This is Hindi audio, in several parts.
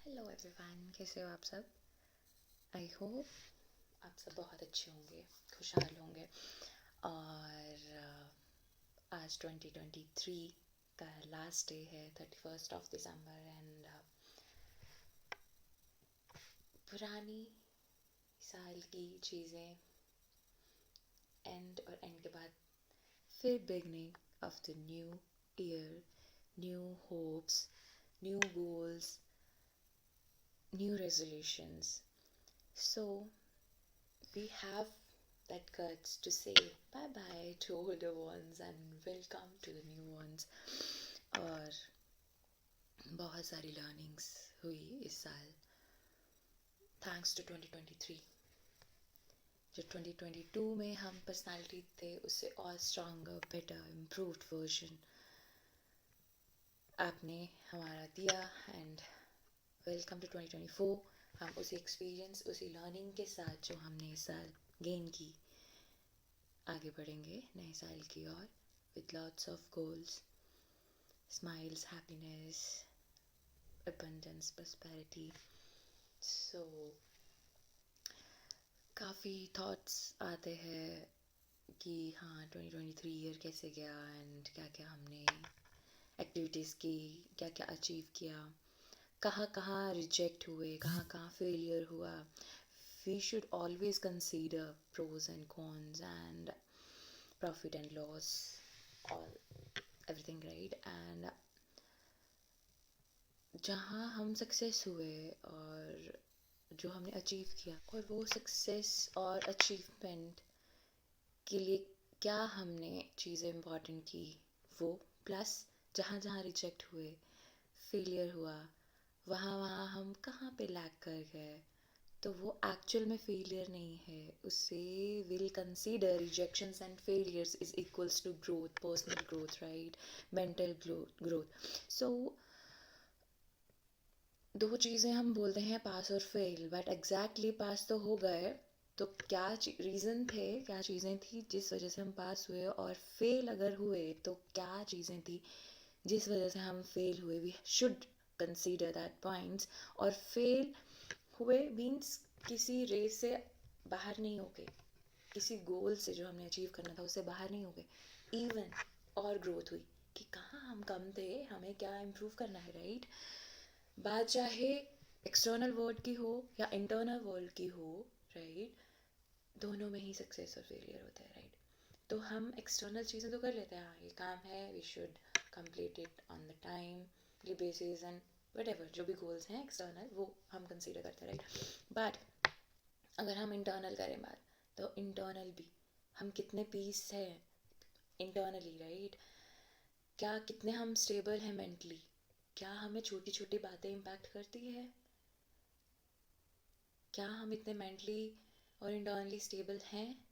हेलो एवरीवन, कैसे हो आप सब। आई होप आप सब बहुत अच्छे होंगे, खुशहाल होंगे। और आज 2023 का लास्ट डे है, 31 दिसंबर। एंड पुरानी साल की चीज़ें एंड और एंड के बाद फिर beginning of the new year, new hopes, new goals, new resolutions. So we have that guts to say bye bye to older ones and welcome to the new ones. और बहुत सारी लर्निंग्स हुई इस साल थैंक्स टू 2023. जो 2022 में हम पर्सनालिटी थे उससे और स्ट्रॉन्गर, बेटर, इम्प्रूव्ड वर्जन आपने हमारा दिया. And welcome to 2024. हम उसी एक्सपीरियंस, उसी लर्निंग के साथ जो हमने इस साल गेन की, आगे बढ़ेंगे नए साल की ओर with lots of goals, smiles, happiness, abundance, prosperity. So काफ़ी थॉट्स आते हैं कि हाँ 2023 ईयर कैसे गया एंड क्या क्या हमने एक्टिविटीज़ की, क्या क्या अचीव किया, कहाँ कहाँ रिजेक्ट हुए, कहाँ कहाँ फेलियर हुआ. We should always consider pros and cons and profit and loss, all everything, right? And जहाँ हम सक्सेस हुए और जो हमने अचीव किया, और वो सक्सेस और अचीवमेंट के लिए क्या हमने चीज़ें इम्पॉर्टेंट की, वो प्लस जहाँ जहाँ रिजेक्ट हुए, फेलियर हुआ, वहाँ वहाँ हम कहाँ पे लैग कर गए, तो वो एक्चुअल में फेलियर नहीं है. उससे will consider rejections and failures is equals to growth, personal growth, right, mental growth. So दो चीज़ें हम बोलते हैं पास और फेल, बट एग्जैक्टली पास तो हो गए, तो क्या रीज़न थे, क्या चीज़ें थी जिस वजह से हम पास हुए, और फेल अगर हुए तो क्या चीज़ें थी जिस वजह से हम फेल हुए. We should consider that points. और फेल हुए मीन्स किसी रेस से बाहर नहीं हो गए, किसी गोल से जो हमने अचीव करना था उससे बाहर नहीं हो गए. इवन और ग्रोथ हुई कि कहाँ हम कम थे, हमें क्या इम्प्रूव करना है, राइट. बात चाहे एक्सटर्नल वर्ल्ड की हो या इंटरनल वर्ल्ड की हो, राइट, दोनों में ही सक्सेस और फेलियर होता है, राइट. तो हम एक्सटर्नल चीज़ें तो कर लेते हैं, हाँ ये काम है, we should complete it on the time basis and what जो भी गोल्स हैं एक्सटर्नल वो हम कंसिडर करते हैं, राइट. बट अगर हम इंटरनल करें बात, तो इंटरनल भी हम कितने पीस हैं इंटरनली, राइट. क्या कितने हम स्टेबल हैं मेंटली, क्या हमें छोटी छोटी बातें इम्पैक्ट करती है, क्या हम इतने मेंटली और इंटरनली स्टेबल हैं,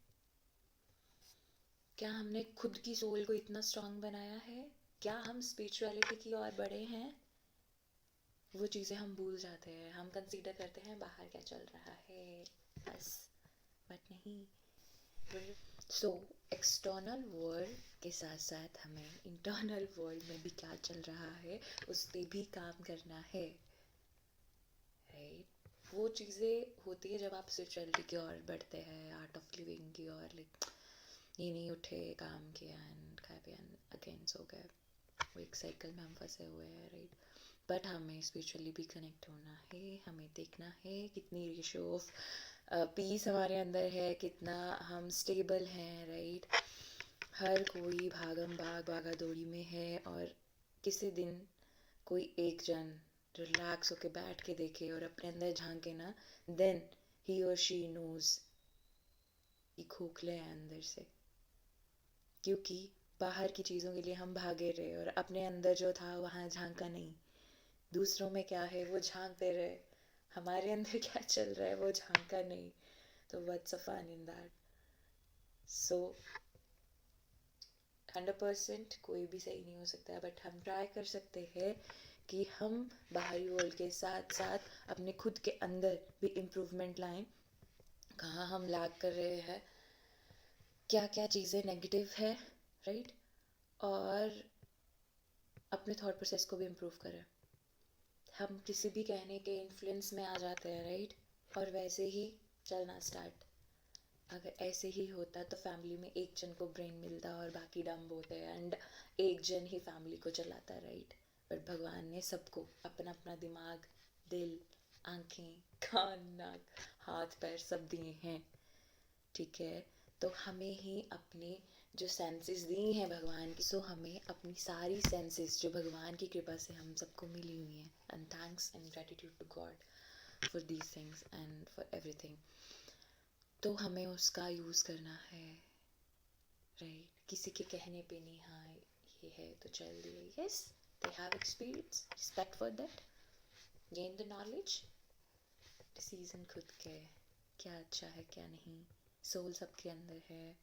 क्या हमने खुद की सोल को इतना स्ट्रांग बनाया है, क्या हम स्पिरिचुअलिटी की ओर बढ़े हैं. वो चीज़ें हम भूल जाते हैं, हम कंसीडर करते हैं बाहर क्या चल रहा है बस, बट नहीं. सो एक्सटर्नल वर्ल्ड के साथ साथ हमें इंटरनल वर्ल्ड में भी क्या चल रहा है उस पर भी काम करना है, राइट. वो चीज़ें होती है जब आप स्पिरिचुअलिटी की ओर बढ़ते हैं, आर्ट ऑफ लिविंग की ओर. लाइक ये नहीं उठे, काम किया एंड खाए पिया अगेन सो गए, वो एक साइकिल में हम फंसे हुए हैं, राइट. बट हमें स्पिरिचुअली भी कनेक्ट होना है, हमें देखना है कितनी रेशो ऑफ पीस हमारे अंदर है, कितना हम स्टेबल हैं, राइट. हर कोई भागम भाग भागा दौड़ी में है, और किसी दिन कोई एक जन रिलैक्स होके बैठ के देखे और अपने अंदर झांके ना, देन ही और शी नोज कि खोखले हैं अंदर से, क्योंकि बाहर की चीज़ों के लिए हम भागे रहे और अपने अंदर जो था वहाँ झांका नहीं. दूसरों में क्या है वो झांकते रहे, हमारे अंदर क्या चल रहा है वो झांका नहीं. तो what's a fun in that. So 100% कोई भी सही नहीं हो सकता है, बट हम ट्राई कर सकते हैं कि हम बाहरी वर्ल्ड के साथ साथ अपने खुद के अंदर भी इम्प्रूवमेंट लाएं. कहाँ हम लैग कर रहे हैं, क्या क्या चीज़ें नेगेटिव है, राइट. और अपने थॉट प्रोसेस को भी इम्प्रूव करें. हम किसी भी कहने के इन्फ्लुएंस में आ जाते हैं, राइट? और वैसे ही चलना स्टार्ट। अगर ऐसे ही होता तो फैमिली में एक जन को ब्रेन मिलता और बाकी डम्ब होते एंड एक जन ही फैमिली को चलाता, राइट? बट भगवान ने सबको अपना अपना दिमाग, दिल, आंखें, कान, नाक, हाथ पैर सब दिए हैं, ठीक है? तो हमें ही अपने जो सेंसेस दी हैं भगवान की, सो हमें अपनी सारी सेंसेस जो भगवान की कृपा से हम सबको मिली हुई हैं, and thanks and gratitude to God for these things and for everything, तो हमें उसका यूज़ करना है, राइट? किसी के कहने पे नहीं, हाँ ये है तो चल दिए, yes they have experience, respect for that, gain the knowledge, decision खुद के, क्या अच्छा है क्या नहीं। सोल सबके अंदर है,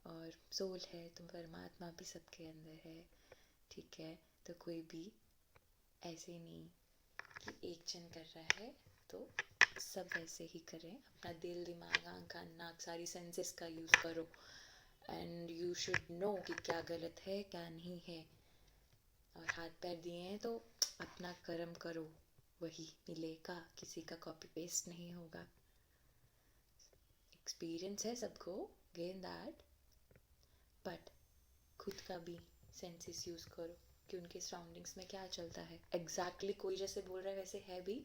और सोल है तो परमात्मा भी सबके अंदर है, ठीक है? तो कोई भी ऐसे नहीं कि एक जन कर रहा है तो सब वैसे ही करें। अपना दिल, दिमाग, आँख, कान, नाक, सारी सेंसेस का यूज़ करो, एंड यू शुड नो कि क्या गलत है क्या नहीं है। और हाथ पैर दिए हैं तो अपना कर्म करो, वही मिलेगा, किसी का कॉपी पेस्ट नहीं होगा। एक्सपीरियंस है सबको, गेन दैट, बट खुद का भी सेंसेस यूज़ करो कि उनके सराउंडिंग्स में क्या चलता है। एग्जैक्टली कोई जैसे बोल रहा है वैसे है भी,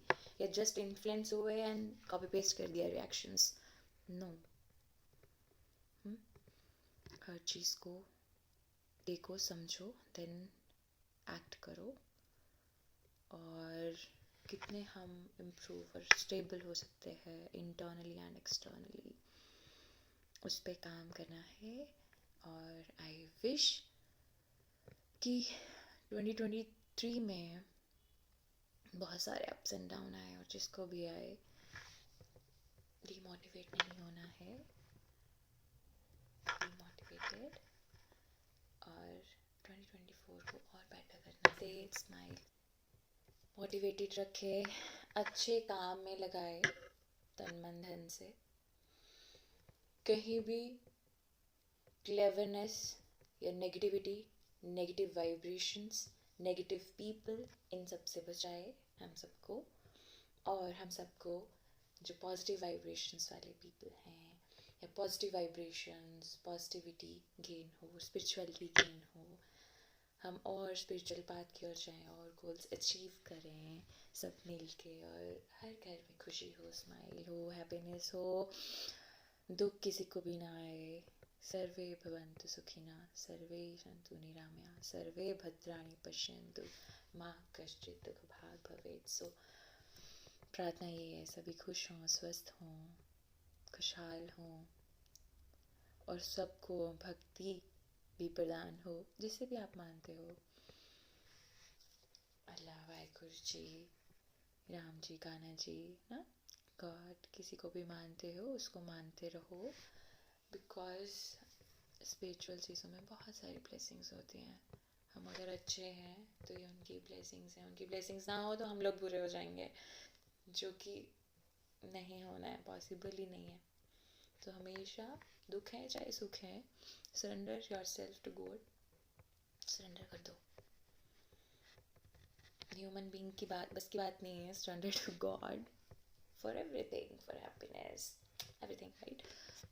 या जस्ट इन्फ्लुएंस हुए एंड कॉपी पेस्ट कर दिया रिएक्शंस, नो। हर चीज़ को देखो, समझो, देन एक्ट करो, और कितने हम इम्प्रूव और स्टेबल हो सकते हैं इंटरनली एंड एक्सटर्नली, उस पर काम करना है। और आई विश कि 2023 में बहुत सारे अप्स एंड डाउन आए, और जिसको भी आए डीमोटिवेट नहीं होना है, डीमोटिवेटेड, और 2024 को और बेटर करना है। स्माइल, मोटिवेटेड रखे, अच्छे काम में लगाए तन मन धन से, कहीं भी क्लेवरनेस या negativity, negative vibrations, negative people, इन सब से बचाए हम सबको, और हम सबको जो पॉजिटिव वाइब्रेशंस वाले पीपल हैं, या पॉजिटिव वाइब्रेशंस, पॉजिटिविटी गेन हो, स्पिरिचुअलिटी गेन हो, हम और स्पिरिचुअल पाथ की ओर जाएं और गोल्स अचीव करें सब मिल के, और हर घर में खुशी हो, स्माइल हो, हैप्पीनेस हो, दुख किसी को भी ना आए। सर्वे भवन्तु सुखिनः, सर्वे सन्तु निरामया, सर्वे भद्राणि पश्यन्तु मा कश्चित् दुःखभाग् भवेत्। सो प्रार्थना ये है, सभी खुश हों, स्वस्थ हों, खुशहाल हों, और सबको भक्ति भी प्रदान हो, जिसे भी आप मानते हो। अल्लाह, वाहिगुरु जी, राम जी, कान्हा जी, ना, गॉड, किसी को भी मानते हो उसको मानते रहो, बिकॉज स्पिरिचुअल चीज़ों में बहुत सारी ब्लेसिंग्स होती हैं। हम अगर अच्छे हैं तो ये उनकी ब्लेसिंग्स हैं, उनकी ब्लेसिंग्स ना हो तो हम लोग बुरे हो जाएंगे, जो कि नहीं होना है, पॉसिबल ही नहीं है। तो हमेशा दुख है चाहे सुख है, surrender yourself to God, surrender कर दो। ह्यूमन बीइंग की बात बस की बात नहीं है, surrender to God for everything, for happiness, everything, right?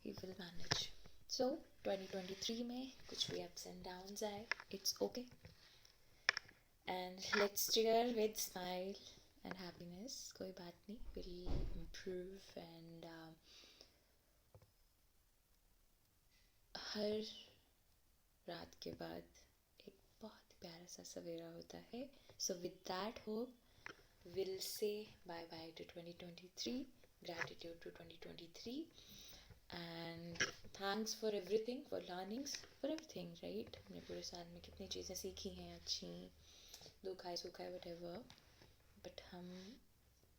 He will manage. So 2023 में कुछ भी अप्स एंड डाउन्स आए, it's okay, and let's cheer with smile and happiness, कोई बात नहीं, विल इम्प्रूव, एंड हर रात के बाद एक बहुत प्यारा सा सवेरा होता है। So with that hope will say bye bye to 2023, gratitude to 2023, and thanks for everything, for learnings, for everything, right? हमने पूरे साल में कितनी चीज़ें सीखी हैं अच्छी, दुख आए सुख आए वटेवर, बट हम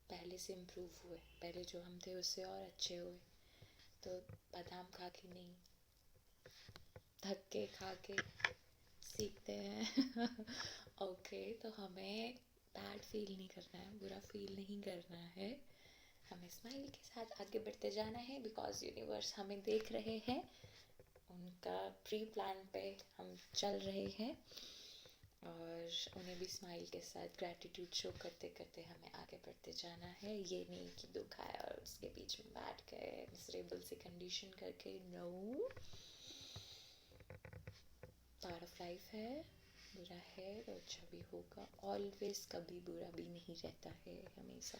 पहले से इम्प्रूव हुए, पहले जो हम थे उससे और अच्छे हुए। तो बादाम खा के नहीं, धक्के खा के सीखते हैं। ओके, तो हमें बैड फील नहीं करना है, बुरा फील नहीं करना है, हमें स्माइल के साथ आगे बढ़ते जाना है, बिकॉज यूनिवर्स हमें देख रहे हैं, उनका प्री प्लान पे हम चल रहे हैं, और उन्हें भी स्माइल के साथ ग्रैटिट्यूड शो करते करते हमें आगे बढ़ते जाना है। ये नहीं कि दुख आया और उसके बीच में बैठ गए मिसरेबल सी कंडीशन करके। नो, पार्ट ऑफ लाइफ है, बुरा है तो अच्छा भी होगा। ऑलवेज कभी बुरा भी नहीं रहता है, हमेशा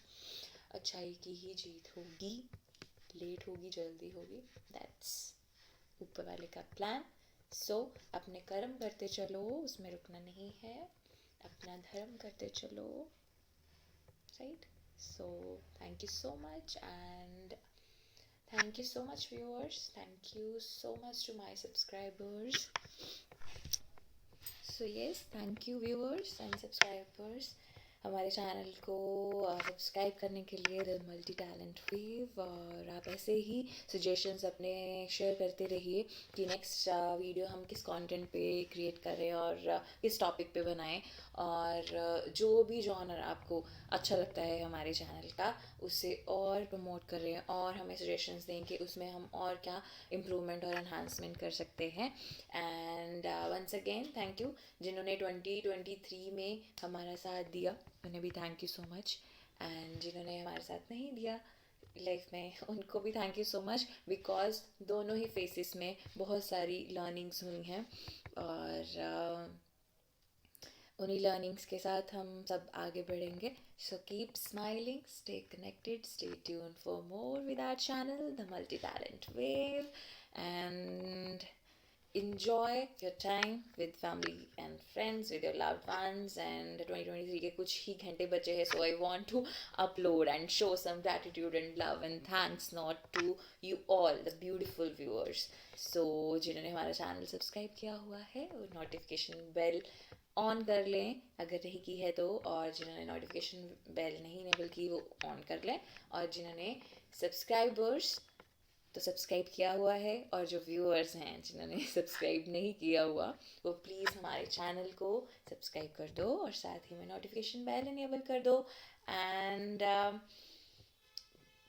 अच्छाई की ही जीत होगी। लेट होगी जल्दी होगी, दैट्स ऊपर वाले का प्लान। सो अपने कर्म करते चलो, उसमें रुकना नहीं है, अपना धर्म करते चलो, right. So thank you so much, and thank you so much viewers, thank you so much to my subscribers. So yes, thank you viewers and subscribers हमारे चैनल को सब्सक्राइब करने के लिए, द मल्टी टैलेंट वेव। और आप ऐसे ही सजेशंस अपने शेयर करते रहिए कि नेक्स्ट वीडियो हम किस कंटेंट पे क्रिएट करें और किस टॉपिक पे बनाएं। और जो भी जॉनर आपको अच्छा लगता है हमारे चैनल का, उसे और प्रमोट करें और हमें सजेशंस दें कि उसमें हम और क्या इम्प्रूवमेंट और एनहांसमेंट कर सकते हैं। And once again thank you जिन्होंने 2023 में हमारा साथ दिया, उन्हें भी thank you so much. And जिन्होंने हमारे साथ नहीं दिया लाइफ में, उनको भी thank you so much, because दोनों ही फेसेस में बहुत सारी लर्निंग्स हुई हैं। और उन्हीं लर्निंग्स के साथ हम सब आगे बढ़ेंगे। So keep smiling, stay connected, stay tune for more with our channel the multi talent wave, and enjoy your time with family and friends, with your loved ones. And 2023 के कुछ ही घंटे बचे हैं, so I want to upload and show some gratitude and love and thanks not to you all the beautiful viewers. So जिन्होंने हमारा चैनल सब्सक्राइब किया हुआ है वो नोटिफिकेशन बेल ऑन कर लें अगर नहीं की है तो, और जिन्होंने नोटिफिकेशन बेल नहीं इनेबल की वो ऑन कर लें। और जिन्होंने सब्सक्राइबर्स तो सब्सक्राइब किया हुआ है, और जो व्यूअर्स हैं जिन्होंने सब्सक्राइब नहीं किया हुआ वो प्लीज़ हमारे चैनल को सब्सक्राइब कर दो और साथ ही में नोटिफिकेशन बेल इनेबल कर दो। And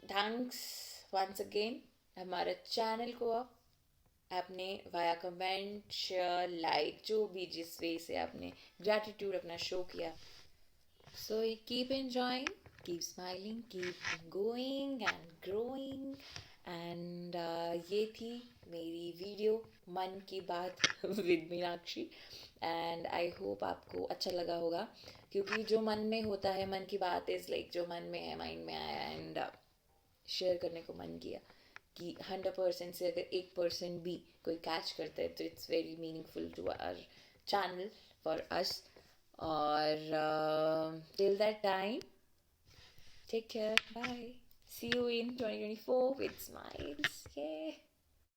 thanks once again. हमारे चैनल को आपने वाया कमेंट, शेयर, लाइक, जो भी जिस वे से आपने ग्रैटिट्यूड अपना शो किया, so keep enjoying, keep smiling, keep going and growing. And ये थी मेरी वीडियो मन की बात with Meenakshi. And I hope आपको अच्छा लगा होगा, क्योंकि जो मन में होता है, मन की बात इज़ लाइक जो मन में है, माइंड में आया एंड शेयर करने को मन किया। कि 100% से अगर 1% भी कोई कैच करता है तो it's very meaningful to our channel, for us. और till that time, take care, bye, see you in 2024 with smiles, yeah.